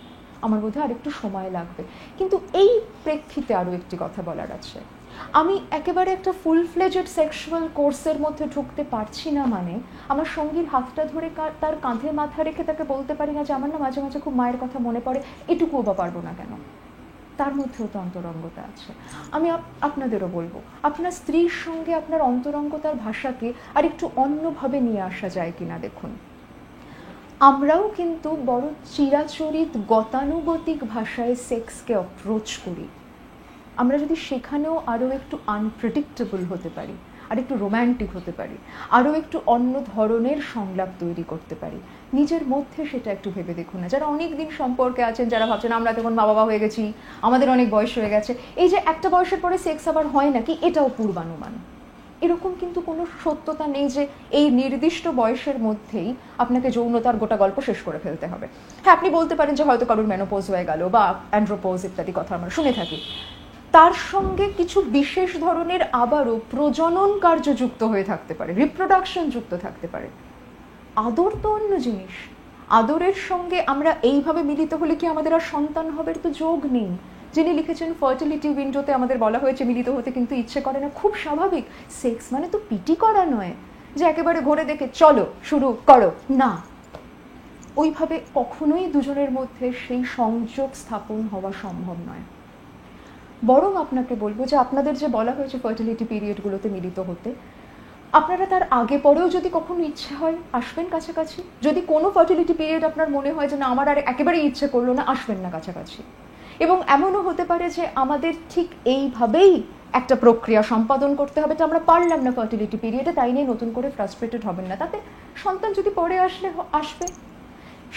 S1: আমার বোধহয় আর একটু সময় লাগবে। কিন্তু এই প্রেক্ষিতে আরও একটি কথা বলার আছে, আমি একেবারে একটা ফুল ফ্লেজেড সেক্সুয়াল কোর্সের মধ্যে ঢুকতে পারছি না মানে আমার সঙ্গীর হাতটা ধরে তার কাঁধে মাথা রেখে তাকে বলতে পারি না যে আমার না মাঝে মাঝে খুব মায়ের কথা মনে পড়ে, এটুকুও বা পারবো না কেন? তার মধ্যেও তো অন্তরঙ্গতা আছে। আমি আপনাদেরও বলবো আপনার স্ত্রীর সঙ্গে আপনার অন্তরঙ্গতার ভাষাকে আর একটু অন্যভাবে নিয়ে আসা যায় কিনা দেখুন। আমরাও কিন্তু বড় চিরাচরিত গতানুগতিক ভাষায় সেক্সকে অ্যাপ্রোচ করি, আমরা যদি সেখানেও আরও একটু আনপ্রেডিক্টেবল হতে পারি, আর একটু রোম্যান্টিক হতে পারি, আরও একটু অন্য ধরনের সংলাপ তৈরি করতে পারি, নিজের মধ্যে সেটা একটু ভেবে দেখুন না। যারা অনেক দিন সম্পর্কে আছেন, যারা ভাবছেন আমরা তখন মা বাবা হয়ে গেছি, আমাদের অনেক বয়স হয়ে গেছে, এই যে একটা বয়সের পরে সেক্স আবার হয় নাকি, এটাও পূর্বানুমান। এরকম কিন্তু কোনো সত্যতা নেই যে এই নির্দিষ্ট বয়সের মধ্যেই আপনাকে যৌনতার গোটা গল্প শেষ করে ফেলতে হবে। হ্যাঁ, আপনি বলতে পারেন যে হয়তো কারোর মেনোপজ হয়ে গেল বা অ্যান্ড্রোপোজ ইত্যাদি কথা আমরা শুনে থাকি, তার সঙ্গে কিছু বিশেষ ধরনের আবারও প্রজনন কার্য যুক্ত হয়ে থাকতে পারে, রিপ্রোডাকশন যুক্ত থাকতে পারে। আদর তো অন্য জিনিস, আদরের সঙ্গে আমরা এইভাবে মিলিত হলে কি আমাদের আর সন্তান হবের তো যোগ নেই। যিনি লিখেছেন ফার্টিলিটি উইন্ডোতে আমাদের বলা হয়েছে মিলিত হতে কিন্তু ইচ্ছে করে না, খুব স্বাভাবিক। সেক্স মানে তো পিটি করা নয় যে একেবারে ঘরে দেখে চলো শুরু করো, না, ওইভাবে কখনোই দুজনের মধ্যে সেই সংযোগ স্থাপন হওয়া সম্ভব নয়। বরং আপনাকে বলবো যে আপনাদের যে বলা হয়েছে ফার্টিলিটি পিরিয়ডগুলোতে মিলিত হতে, আপনারা তার আগে পরেও যদি কখনো ইচ্ছে হয় আসবেন কাছাকাছি। যদি কোনো ফার্টিলিটি পিরিয়ড আপনার মনে হয় যে না আমার আর একেবারেই ইচ্ছে করলো না, আসবেন না কাছাকাছি। এবং এমনও হতে পারে যে আমাদের ঠিক এইভাবেই একটা প্রক্রিয়া সম্পাদন করতে হবে, তো আমরা পারলাম না ফার্টিলিটি পিরিয়ডে, তাই নিয়ে নতুন করে ফ্রাস্ট্রেটেড হবেন না, তাতে সন্তান যদি পরে আসবে।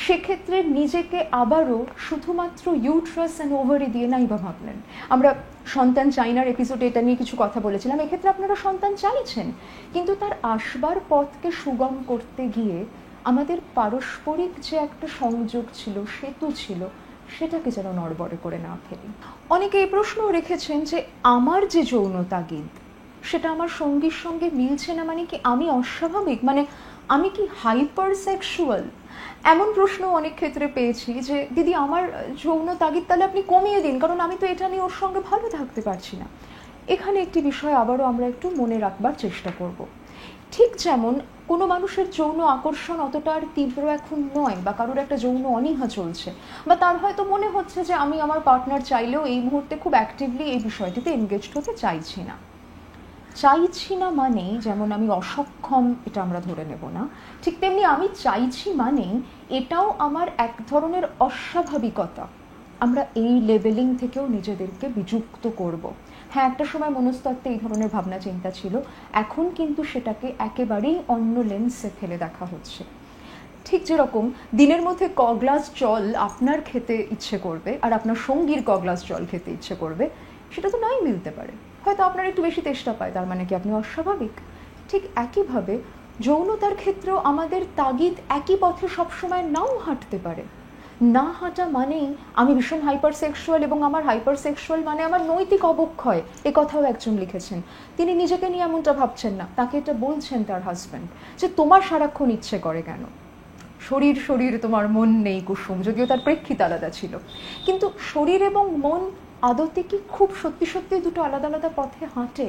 S1: সেক্ষেত্রে নিজেকে আবারও শুধুমাত্র ইউট্রাস অ্যান্ড ওভারি দিয়ে নাই বা ভাবলেন। আমরা সন্তান চাইনার এপিসোডে এটা নিয়ে কিছু কথা বলেছিলাম, এক্ষেত্রে আপনারা সন্তান চাইছেন, কিন্তু তার আসবার পথকে সুগম করতে গিয়ে আমাদের পারস্পরিক যে একটা সংযোগ ছিল, সেতু ছিল, সেটাকে যেন নড়বড়ে করে না ফেলি। অনেকে এই প্রশ্নও রেখেছেন যে আমার যে যৌন তাগিদ সেটা আমার সঙ্গীর সঙ্গে মিলছে না মানে কি আমি অস্বাভাবিক, মানে আমি কি হাইপার সেক্সুয়াল? এমন প্রশ্ন অনেক ক্ষেত্রে পেয়েছি যে দিদি আমার যৌন তাগিদ তাহলে আপনি কমিয়ে দিন, কারণ আমি তো এটা নিয়ে ওর সঙ্গে ভালো থাকতে পারছি না। এখানে একটি বিষয় আবারও আমরা একটু মনে রাখবার চেষ্টা করব। ঠিক যেমন কোনো মানুষের যৌন আকর্ষণ অতটা আর তীব্র এখন নয়, বা কারোর একটা যৌন অনীহা চলছে, বা তার হয়তো মনে হচ্ছে যে আমি আমার পার্টনার চাইলেও এই মুহূর্তে খুব অ্যাক্টিভলি এই বিষয়টিতে এনগেজড হতে চাইছি না মানেই যেমন আমি অসক্ষম এটা আমরা ধরে নেব না, ঠিক তেমনি আমি চাইছি মানেই এটাও আমার এক ধরনের অস্বাভাবিকতা, আমরা এই লেভেলিং থেকেও নিজেদেরকে বিযুক্ত করব। হ্যাঁ, একটা সময় মনস্তত্ত্বে এই ধরনের ভাবনা চিন্তা ছিল, এখন কিন্তু সেটাকে একেবারেই অন্য লেন্সে ফেলে দেখা হচ্ছে। ঠিক যেরকম দিনের মধ্যে ক গ্লাস জল আপনার খেতে ইচ্ছে করবে আর আপনার সঙ্গীর ক গ্লাস জল খেতে ইচ্ছে করবে, সেটা তো নাই মিলতে পারে, হয়তো আপনার একটু বেশি তেষ্টা পায়, তার মানে কি আপনি অস্বাভাবিক? ঠিক একইভাবে যৌনতার ক্ষেত্রেও আমাদের তাগিদ একই পথে সবসময় নাও হাঁটতে পারে। না হাঁটা মানেই আমি ভীষণ হাইপার সেক্সুয়াল এবং আমার হাইপার সেক্সুয়াল মানে আমার নৈতিক অবক্ষয়, এ কথাও একজন লিখেছেন। তিনি নিজেকে নিয়ে এমনটা ভাবছেন না, তাকে এটা বলছেন তার হাজব্যান্ড যে তোমার সারাক্ষণ ইচ্ছে করে কেন, শরীর শরীর তোমার মন নেই কুসুম, যদিও তার প্রেক্ষিত আলাদা ছিল। কিন্তু শরীর এবং মন আদতে কি খুব সত্যি সত্যি দুটো আলাদা আলাদা পথে হাঁটে?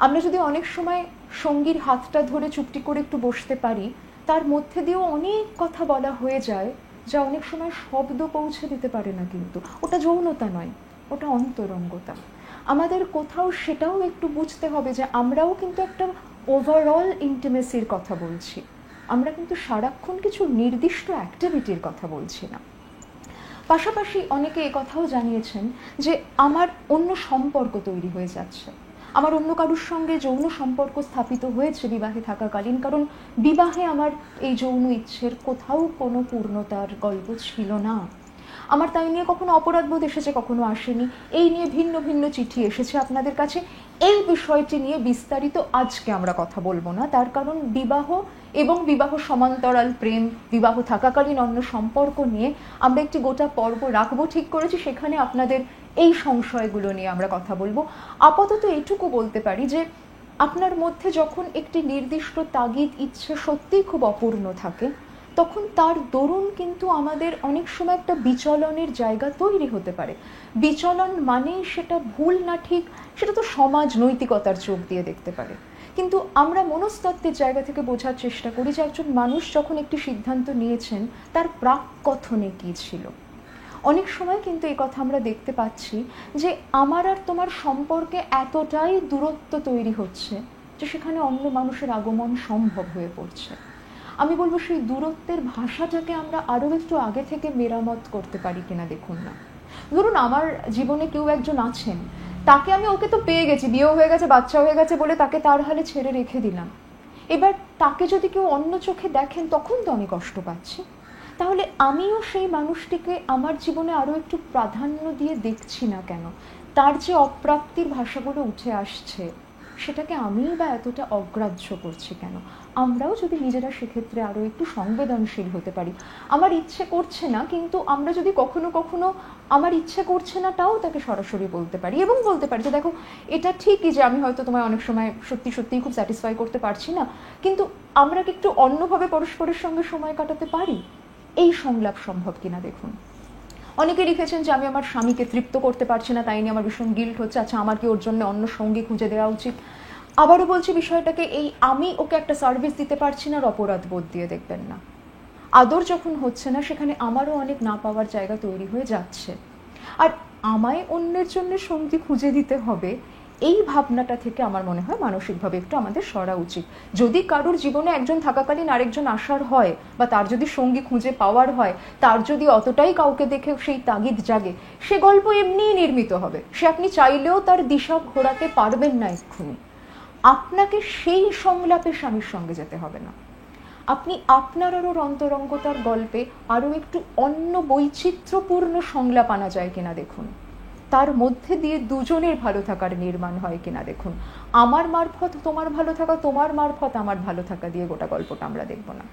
S1: আমরা যদি অনেক সময় সঙ্গীর হাতটা ধরে চুপটি করে একটু বসতে পারি, তার মধ্যে দিয়েও অনেক কথা বলা হয়ে যায় যা অনেক সময় শব্দ পৌঁছে দিতে পারে না। কিন্তু ওটা যৌনতা নয়, ওটা অন্তরঙ্গতা। আমাদের কোথাও সেটাও একটু বুঝতে হবে যে আমরাও কিন্তু একটা ওভারঅল ইন্টিমেসির কথা বলছি, আমরা কিন্তু সারাক্ষণ কিছু নির্দিষ্ট অ্যাক্টিভিটির কথা বলছি না। পাশাপাশি অনেকে এ কথাও জানিয়েছেন যে আমার অন্য সম্পর্ক তৈরি হয়ে যাচ্ছে, আমার অন্য কারোর সঙ্গে যৌন সম্পর্ক স্থাপিত হয়েছে বিবাহে থাকাকালীন, কারণ বিবাহে আমার এই যৌন ইচ্ছের কোথাও কোনো পূর্ণতার গল্প ছিল না। আমার তাই নিয়ে কখনো অপরাধবোধ এসেছে, কখনো আসেনি। এই নিয়ে ভিন্ন ভিন্ন চিঠি এসেছে আপনাদের কাছে। এই বিষয়টি নিয়ে বিস্তারিত আজকে আমরা কথা বলবো না, তার কারণ বিবাহ এবং বিবাহ সমান্তরাল প্রেম, বিবাহ থাকাকালীন অন্য সম্পর্ক নিয়ে আমরা একটি গোটা পর্ব রাখবো ঠিক করেছি, সেখানে আপনাদের এই সংশয়গুলো নিয়ে আমরা কথা বলবো। আপাতত এটুকু বলতে পারি যে আপনার মধ্যে যখন একটি নির্দিষ্ট তাগিদ ইচ্ছে সত্যিই খুব অপূর্ণ থাকে, তখন তার দরুন কিন্তু আমাদের অনেক সময় একটা বিচলনের জায়গা তৈরি হতে পারে। বিচলন মানেই সেটা ভুল না ঠিক সেটা তো সমাজ নৈতিকতার চোখ দিয়ে দেখতে পারে, কিন্তু আমরা মনস্তত্ত্বের জায়গা থেকে বোঝার চেষ্টা করি যে একজন মানুষ যখন একটি সিদ্ধান্ত নিয়েছেন তার প্রাক কথনে কী ছিল। অনেক সময় কিন্তু এই কথা আমরা দেখতে পাচ্ছি যে আমার আর তোমার সম্পর্কে এতটাই দূরত্ব তৈরি হচ্ছে যে সেখানে অন্য মানুষের আগমন সম্ভব হয়ে পড়ছে। আমি বলবো সেই দূরত্বের ভাষাটাকে আমরা আরও একটু আগে থেকে মেরামত করতে পারি কিনা দেখুন না। ধরুন আমার জীবনে কেউ একজন আছেন, তাকে আমি ওকে তো পেয়ে গেছি, বিয়েও হয়ে গেছে, বাচ্চা হয়ে গেছে বলে তাকে তার হালে ছেড়ে রেখে দিলাম। এবার তাকে যদি কেউ অন্য চোখে দেখেন তখন তো আমি কষ্ট পাচ্ছি। তাহলে আমিও সেই মানুষটিকে আমার জীবনে আরও একটু প্রাধান্য দিয়ে দেখছি না কেন? তার যে অপ্রাপ্তির ভাষাগুলো উঠে আসছে সেটাকে আমিই বা এতটা অগ্রাহ্য করছি কেন? আমরাও যদি নিজেরা সেক্ষেত্রে আরও একটু সংবেদনশীল হতে পারি। আমার ইচ্ছে করছে না, কিন্তু আমরা যদি কখনো কখনো আমার ইচ্ছে করছে না তাও তাকে সরাসরি বলতে পারি এবং বলতে পারি যে দেখো এটা ঠিকই যে আমি হয়তো তোমায় অনেক সময় সত্যি সত্যিই খুব স্যাটিসফাই করতে পারছি না, কিন্তু আমরা কি একটু অন্যভাবে পরস্পরের সঙ্গে সময় কাটাতে পারি? এই সংলাপ সম্ভব কিনা দেখুন। অনেকে লিখেছেন যে আমি আমার স্বামীকে তৃপ্ত করতে পারছি না, তাই নিয়ে আমার ভীষণ গিল্ট হচ্ছে, আচ্ছা আমার কি ওর জন্য অন্য সঙ্গী খুঁজে দেওয়া উচিত? আবারও বলছি বিষয়টাকে এই আমি ওকে একটা সার্ভিস দিতে পারছি না আর অপরাধ বোধ দিয়ে দেখবেন না। আদর যখন হচ্ছে না সেখানে আমারও অনেক না পাওয়ার জায়গা তৈরি হয়ে যাচ্ছে, আর আমায় অন্যের জন্য সঙ্গী খুঁজে দিতে হবে এই ভাবনাটা থেকে আমার মনে হয় মানসিকভাবে একটু আমাদের সরা উচিত। যদি কারোর জীবনে একজন থাকাকালীন আরেকজন আসার হয় বা তার যদি সঙ্গী খুঁজে পাওয়ার হয়, তার যদি অতটাই কাউকে দেখে সেই তাগিদ জাগে, সে গল্প এমনিই নির্মিত হবে, সে আপনি চাইলেও তার দিশা ঘোরাতে পারবেন না এক্ষুনি। আপনাকে সেই সংলাপে স্বামীর সঙ্গে যেতে হবে না, আপনি আপনার আরও অন্তরঙ্গতার গল্পে আরও একটু অন্য বৈচিত্র্যপূর্ণ সংলাপ আনা যায় কিনা দেখুন, তার মধ্যে দিয়ে দুজনের ভালো থাকার নির্মাণ হয় কিনা দেখুন। আমার মারফত তোমার ভালো থাকা, তোমার মারফত আমার ভালো থাকা দিয়ে গোটা গল্পটা আমরা দেখব না।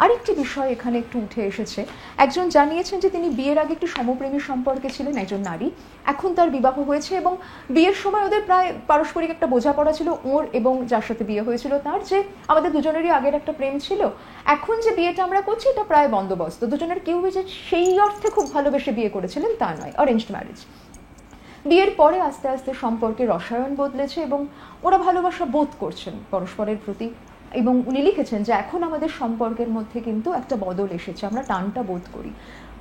S1: আরেকটি বিষয় এখানে একটু উঠে এসেছে, একজন জানিয়েছেন যে তিনি বিয়ের আগে একটি সমপ্রেমী সম্পর্কে ছিলেন, একজন নারী, এখন তার বিবাহ হয়েছে এবং বিয়ের সময় ওদের প্রায় পারস্পরিক একটা বোঝাপড়া ছিল ওর এবং যার সাথে বিয়ে হয়েছিল তার, যে আমাদের দুজনেরই আগের একটা প্রেম ছিল, এখন যে বিয়েটা আমরা করছি এটা প্রায় বন্দোবস্ত, দুজনের কেউ যে সেই অর্থে খুব ভালোবেসে বিয়ে করেছিলেন তা নয়, অ্যারেঞ্জড ম্যারেজ। বিয়ের পরে আস্তে আস্তে সম্পর্কের রসায়ন বদলেছে এবং ওরা ভালোবাসা বোধ করছেন পরস্পরের প্রতি, এবং উনি লিখেছেন যে এখন আমাদের সম্পর্কের মধ্যে কিন্তু একটা বদল এসেছে, আমরা টানটা বোধ করি।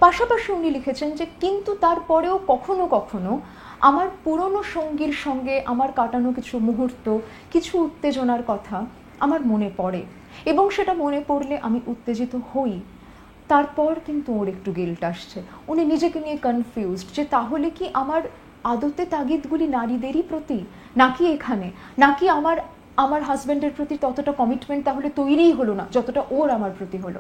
S1: পাশাপাশি উনি লিখেছেন যে কিন্তু তারপরেও কখনো কখনো আমার পুরনো সঙ্গীর সঙ্গে আমার কাটানো কিছু মুহূর্ত, কিছু উত্তেজনার কথা আমার মনে পড়ে এবং সেটা মনে পড়লে আমি উত্তেজিত হই। তারপর কিন্তু ওর একটু গিল্ট আসছে, উনি নিজেকে নিয়ে কনফিউজড যে তাহলে কি আমার আদতে তাগিদগুলি নারীদেরই প্রতি, নাকি এখানে, নাকি আমার হাজব্যান্ডের প্রতি ততটা কমিটমেন্ট তাহলে তৈরিই হলো না যতটা ওর আমার প্রতি হলো।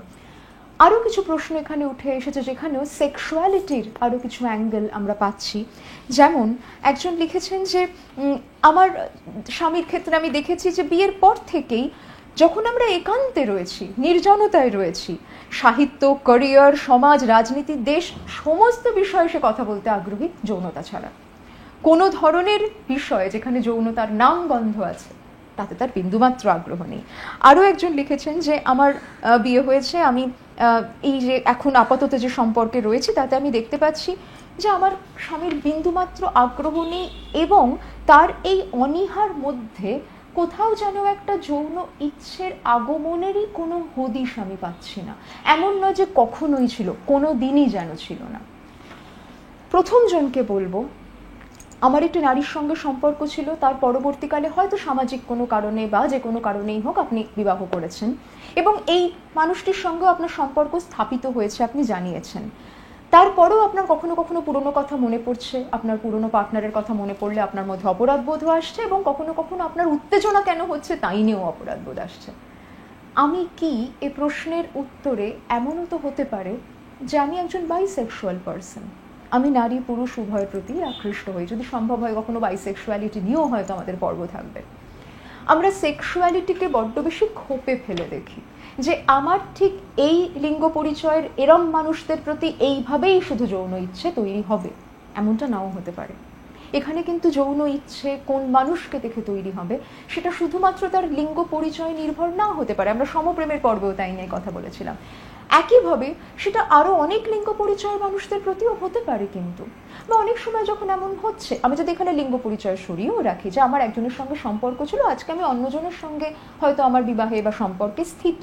S1: আরও কিছু প্রশ্ন এখানে উঠে এসেছে যেখানেও সেক্সুয়ালিটির আরও কিছু অ্যাঙ্গেল আমরা পাচ্ছি। যেমন একজন লিখেছেন যে আমার স্বামীর ক্ষেত্রে আমি দেখেছি যে বিয়ের পর থেকেই যখন আমরা একান্তে রয়েছি, নির্জনতায় রয়েছি, সাহিত্য, ক্যারিয়ার, সমাজ, রাজনীতি, দেশ সমস্ত বিষয়ে সে কথা বলতে আগ্রহী যৌনতা ছাড়া। কোনো ধরনের বিষয়ে যেখানে যৌনতার নাম গন্ধ আছে তাতে তার বিন্দুমাত্র আগ্রহ নেই। আরও একজন লিখেছেন যে আমার বিয়ে হয়েছে, আমি এই যে এখন আপাতত যে সম্পর্কে রয়েছি তাতে আমি দেখতে পাচ্ছি যে আমার স্বামীর বিন্দুমাত্র আগ্রহ নেই, এবং তার এই অনীহার মধ্যে কোথাও যেন একটা যৌন ইচ্ছের আগমনেরই কোনো হদিশ আমি পাচ্ছি না। এমন নয় যে কখনোই ছিল, কোনো দিনই যেন ছিল না। প্রথম জনকে বলবো, আমার একটি নারীর সঙ্গে সম্পর্ক ছিল, তার পরবর্তীকালে হয়তো সামাজিক কোনো কারণে বা যে কোনো কারণেই হোক আপনি বিবাহ করেছেন, এবং এই মানুষটির সঙ্গেও আপনার সম্পর্ক স্থাপিত হয়েছে, আপনি জানিয়েছেন। তারপরেও আপনার কখনো কখনো পুরনো কথা মনে পড়ছে, আপনার পুরনো পার্টনারের কথা মনে পড়লে আপনার মধ্যে অপরাধবোধ আসছে, এবং কখনো কখনো আপনার উত্তেজনা কেন হচ্ছে তাই নিয়েও অপরাধবোধ আসছে। আমি কি এ প্রশ্নের উত্তরে এমনও তো হতে পারে যে আমি একজন বাইসেক্সুয়াল পার্সন, আমি নারী পুরুষ উভয়ের প্রতি আকৃষ্ট হই। যদি সম্ভব হয় কখনো বাইসেক্সুয়ালিটি নিয়েও হয়তো আমাদের পর্ব থাকবে। আমরা সেক্সুয়ালিটিকে বড্ড বেশি খোপে ফেলে দেখি যে আমার ঠিক এই লিঙ্গ পরিচয়ের এরম মানুষদের প্রতি এইভাবেই শুধু যৌন ইচ্ছে তৈরি হবে, এমনটা নাও হতে পারে। এখানে কিন্তু যৌন ইচ্ছে কোন মানুষকে দেখে তৈরি হবে সেটা শুধুমাত্র তার লিঙ্গ পরিচয় নির্ভর না হতে পারে। আমরা সমপ্রেমের পর্বেও তাই নিয়ে কথা বলেছিলাম। একইভাবে সেটা আরও অনেক লিঙ্গ পরিচয়ের মানুষদের প্রতিও হতে পারে। কিন্তু বা অনেক সময় যখন এমন হচ্ছে, আমি যদি এখানে লিঙ্গ পরিচয় সরিয়েও রাখি যে আমার একজনের সঙ্গে সম্পর্ক ছিল, আজকে আমি অন্যজনের সঙ্গে হয়তো আমার বিবাহে বা সম্পর্কে স্থিত,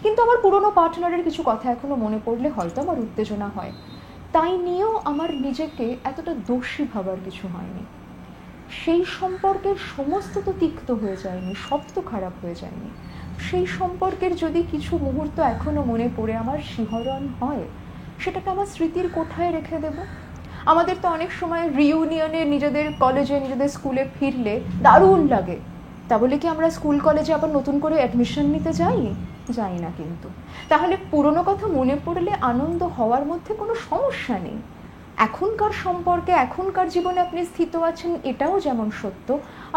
S1: কিন্তু আমার পুরনো পার্টনারের কিছু কথা এখনো মনে পড়লে হয়তো আমার উত্তেজনা হয়, তাই নিয়েও আমার নিজেকে এতটা দোষী ভাবার কিছু হয়নি। সেই সম্পর্কের সমস্ত তো তিক্ত হয়ে যায়নি, সব তো খারাপ হয়ে যায়নি। সেই সম্পর্কের যদি কিছু মুহূর্ত এখনো মনে পড়ে আমার শিহরণ হয়, সেটাকে আমার স্মৃতির কোঠায় রেখে দেব। আমাদের তো অনেক সময় রিইউনিয়নে নিজেদের কলেজে নিজেদের স্কুলে ফিরলে দারুণ লাগে, তা বলে কি আমরা স্কুল কলেজে আবার নতুন করে অ্যাডমিশন নিতে যাই না কিন্তু। তাহলে পুরনো কথা মনে পড়লে আনন্দ হওয়ার মধ্যে কোনো সমস্যা নেই। এখনকার সম্পর্কে, এখনকার জীবনে আপনি স্থিত আছেন এটাও যেমন সত্য,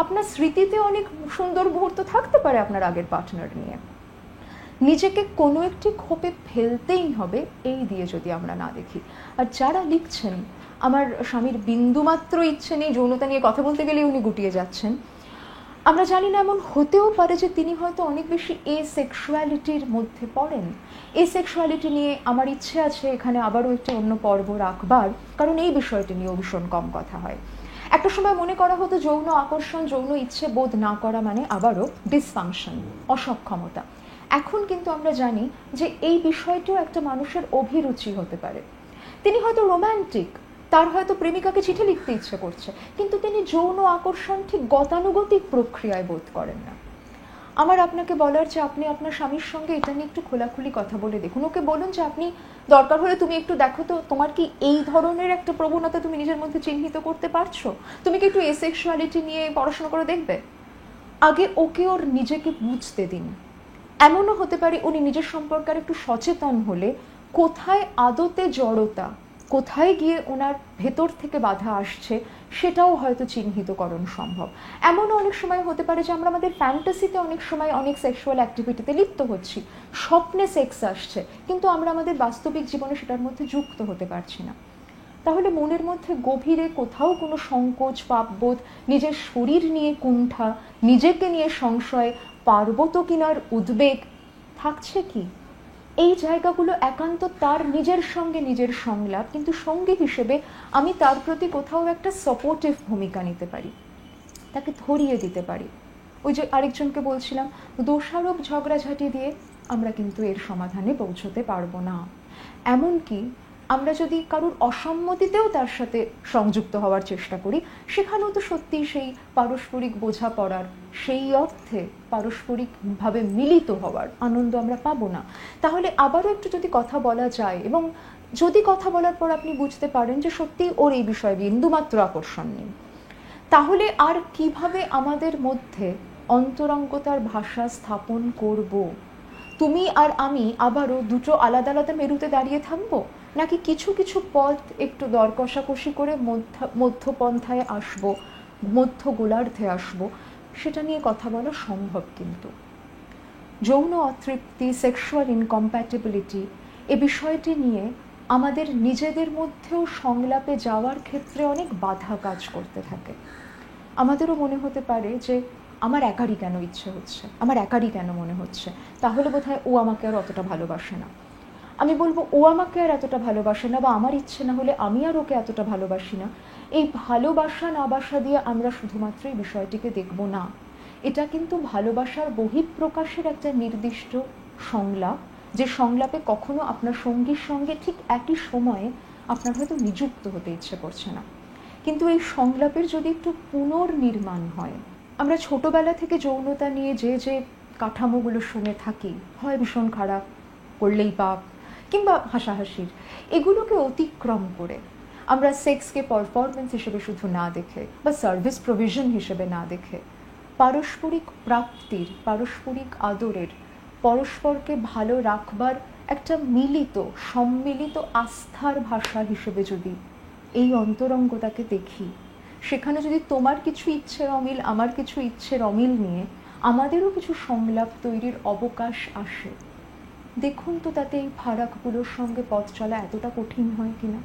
S1: আপনার স্মৃতিতে অনেক সুন্দর মুহূর্ত থাকতে পারে আপনার আগের পার্টনার নিয়ে। নিজেকে কোনো একটি খোপে ফেলতেই হবে এই দিয়ে যদি আমরা না দেখি। আর যারা লিখছেন আমার স্বামীর বিন্দুমাত্র ইচ্ছে নেই, যৌনতা নিয়ে কথা বলতে গেলে উনি গুটিয়ে যাচ্ছেন, আমরা জানি না, এমন হতেও পারে যে তিনি হয়তো অনেক বেশি সেক্সুয়ালিটির মধ্যে পড়েন। সেক্সুয়ালিটি নিয়ে আমার ইচ্ছে আছে এখানে আবারও একটি অন্য পর্ব রাখবার, কারণ এই বিষয়টি নিয়েও ভীষণ কম কথা হয়। একটা সময় মনে করা হতো যৌন আকর্ষণ, যৌন ইচ্ছে বোধ না করা মানে আবারও ডিসফাংশন, অসক্ষমতা। এখন কিন্তু আমরা জানি যে এই বিষয়টিও একটা মানুষের অভিরুচি হতে পারে। তিনি হয়তো রোম্যান্টিক, তার হয়তো প্রেমিকাকে চিঠি লিখতে ইচ্ছে করছে, কিন্তু তিনি যৌন আকর্ষণ ঠিক গতানুগতিক প্রক্রিয়ায় বোধ করেন না। আমার আপনাকে বলার যে আপনি আপনার স্বামীর সঙ্গে এটা নিয়ে একটু খোলাখুলি কথা বলে দেখুন। ওকে বলুন যে আপনি দরকার হলে তুমি একটু দেখো তো তোমার কি এই ধরনের একটা প্রবণতা তুমি নিজের মধ্যে চিহ্নিত করতে পারছো, তুমি কি একটু সেক্সুয়ালিটি নিয়ে পড়াশোনা করে দেখবে। আগে ওকে ওর নিজেকে বুঝতে দিন। এমনও হতে পারে উনি নিজের সম্পর্কে একটু সচেতন হলে কোথায় আদতে জড়তা, কোথায় গিয়ে ওনার ভেতর থেকে বাধা আসছে সেটাও হয়তো চিহ্নিতকরণ সম্ভব। এমনও অনেক সময় হতে পারে যে আমরা আমাদের ফ্যান্টাসিতে অনেক সময় অনেক সেক্সুয়াল অ্যাক্টিভিটিতে লিপ্ত হচ্ছি, স্বপ্নে সেক্স আসছে, কিন্তু আমরা আমাদের বাস্তবিক জীবনে সেটার মধ্যে যুক্ত হতে পারছি না। তাহলে মনের মধ্যে গভীরে কোথাও কোনো সংকোচ, পাপবোধ, নিজের শরীর নিয়ে কুণ্ঠা, নিজেকে নিয়ে সংশয়, পারব তো কিনার উদ্বেগ থাকছে কি? এই জায়গাগুলো একান্ত তার নিজের সঙ্গে নিজের সংলাপ, কিন্তু সঙ্গী হিসেবে আমি তার প্রতি কোথাও একটা সাপোর্টিভ ভূমিকা নিতে পারি, তাকে ধরিয়ে দিতে পারি। ওই যে আরেকজনকে বলছিলাম, দোষারোপ ঝগড়াঝাঁটি দিয়ে আমরা কিন্তু এর সমাধানে পৌঁছতে পারবো না। এমনকি আমরা যদি কারুর অসম্মতিতেও তার সাথে সংযুক্ত হওয়ার চেষ্টা করি, সেখানেও তো সত্যিই সেই পারস্পরিক বোঝাপড়ার, সেই অর্থে পারস্পরিকভাবে মিলিত হওয়ার আনন্দ আমরা পাবো না। তাহলে আবারও একটু যদি কথা বলা যায়, এবং যদি কথা বলার পর আপনি বুঝতে পারেন যে সত্যিই ওর এই বিষয়ে বিন্দুমাত্র আকর্ষণ নেই, তাহলে আর কিভাবে আমাদের মধ্যে অন্তরঙ্গতার ভাষা স্থাপন করব? তুমি আর আমি আবারও দুটো আলাদা আলাদা মেরুতে দাঁড়িয়ে থাকবো, নাকি কিছু কিছু পথ একটু দর কষাকষি করে মধ্যপন্থায় আসবো, মধ্য গোলার্ধে আসবো, সেটা নিয়ে কথা বলা সম্ভব। কিন্তু যৌন অতৃপ্তি, সেক্সুয়াল ইনকম্প্যাটিবিলিটি, এ বিষয়টি নিয়ে আমাদের নিজেদের মধ্যেও সংলাপে যাওয়ার ক্ষেত্রে অনেক বাধা কাজ করতে থাকে। আমাদেরও মনে হতে পারে যে আমার একারই কেন ইচ্ছে হচ্ছে, আমার একারই কেন মনে হচ্ছে, তাহলে বোধহয় ও আমাকে আর অতটা ভালোবাসে না। আমি বলবো ও আমাকে আর এতটা ভালোবাসে না, বা আমার ইচ্ছে না হলে আমি আর ওকে এতটা ভালোবাসি না। এই ভালোবাসা না বাসা দিয়ে আমরা শুধুমাত্র এই বিষয়টিকে দেখব না। এটা কিন্তু ভালোবাসার বহিঃপ্রকাশের একটা নির্দিষ্ট সংলাপ, যে সংলাপে কখনো আপনার সঙ্গীর সঙ্গে ঠিক একই সময়ে আপনার হয়তো নিযুক্ত হতে ইচ্ছে করছে না, কিন্তু এই সংলাপের যদি একটু পুনর্নির্মাণ হয়। আমরা ছোটবেলা থেকে যৌনতা নিয়ে যে যে কাঠামোগুলো শুনে থাকি, হয় ভীষণ খারাপ, করলেই পাপ, কিংবা হাসাহাসির, এগুলোকে অতিক্রম করে আমরা সেক্সকে পারফরমেন্স হিসেবে শুধু না দেখে বা সার্ভিস প্রভিশন হিসেবে না দেখে পারস্পরিক প্রাপ্তির, পারস্পরিক আদরের, পরস্পরকে ভালো রাখবার একটা মিলিত, সম্মিলিত আস্থার ভাষা হিসেবে যদি এই অন্তরঙ্গতাকে দেখি, সেখানে যদি তোমার কিছু ইচ্ছের অমিল, আমার কিছু ইচ্ছের অমিল নিয়ে আমাদেরও কিছু সংলাপ তৈরির অবকাশ আসে, দেখুন তো তাতে এই ফারাকগুলোর সঙ্গে পথ চলা এতটা কঠিন হয় কিনা।